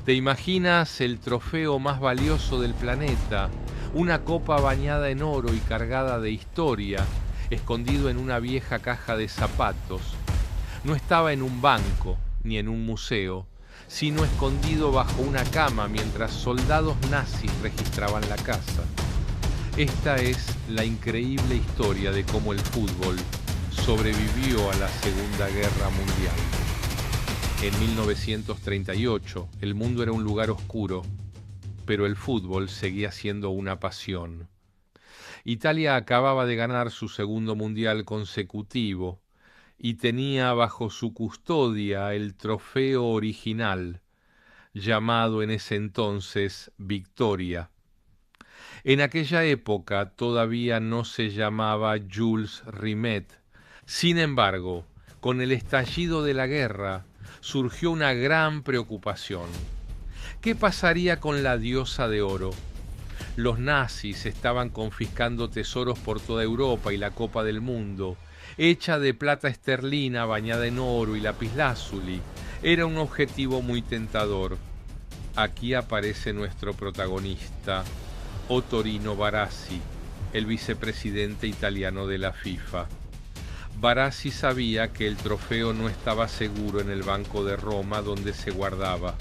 ¿Te imaginas el trofeo más valioso del planeta? Una copa bañada en oro y cargada de historia, escondido en una vieja caja de zapatos. No estaba en un banco ni en un museo, sino escondido bajo una cama mientras soldados nazis registraban la casa. Esta es la increíble historia de cómo el fútbol sobrevivió a la Segunda Guerra Mundial. En 1938, el mundo era un lugar oscuro, pero el fútbol seguía siendo una pasión. Italia acababa de ganar su segundo mundial consecutivo y tenía bajo su custodia el trofeo original, llamado en ese entonces Victoria. En aquella época todavía no se llamaba Jules Rimet. Sin embargo, con el estallido de la guerra, surgió una gran preocupación. ¿Qué pasaría con la diosa de oro? Los nazis estaban confiscando tesoros por toda Europa y la Copa del Mundo, hecha de plata esterlina bañada en oro y lapislázuli, era un objetivo muy tentador. Aquí aparece nuestro protagonista, Ottorino Barassi, el vicepresidente italiano de la FIFA. Barassi sabía que el trofeo no estaba seguro en el Banco de Roma donde se guardaba.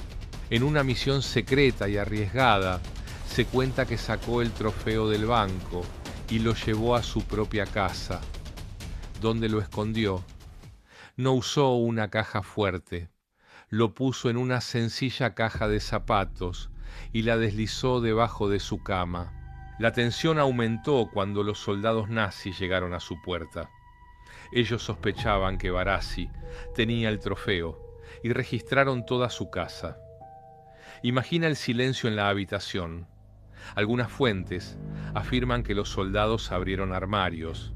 En una misión secreta y arriesgada, se cuenta que sacó el trofeo del banco y lo llevó a su propia casa. ¿Dónde lo escondió? No usó una caja fuerte. Lo puso en una sencilla caja de zapatos y la deslizó debajo de su cama. La tensión aumentó cuando los soldados nazis llegaron a su puerta. Ellos sospechaban que Barassi tenía el trofeo y registraron toda su casa. Imagina el silencio en la habitación. Algunas fuentes afirman que los soldados abrieron armarios,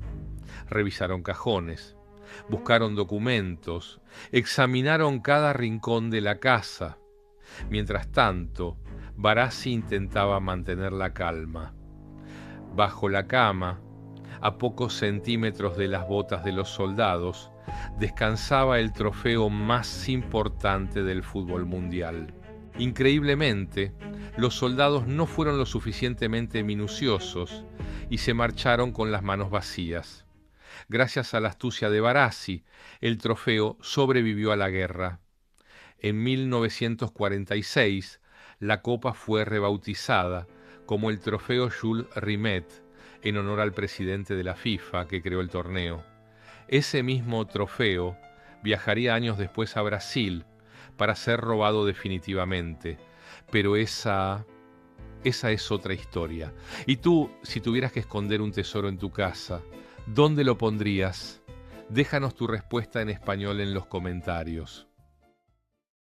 revisaron cajones, buscaron documentos, examinaron cada rincón de la casa. Mientras tanto, Barassi intentaba mantener la calma. Bajo la cama, a pocos centímetros de las botas de los soldados, descansaba el trofeo más importante del fútbol mundial. Increíblemente, los soldados no fueron lo suficientemente minuciosos y se marcharon con las manos vacías. Gracias a la astucia de Barassi, el trofeo sobrevivió a la guerra. En 1946, la copa fue rebautizada como el trofeo Jules Rimet, en honor al presidente de la FIFA que creó el torneo. Ese mismo trofeo viajaría años después a Brasil para ser robado definitivamente, pero esa es otra historia. Y tú, si tuvieras que esconder un tesoro en tu casa, ¿dónde lo pondrías? Déjanos tu respuesta en español en los comentarios.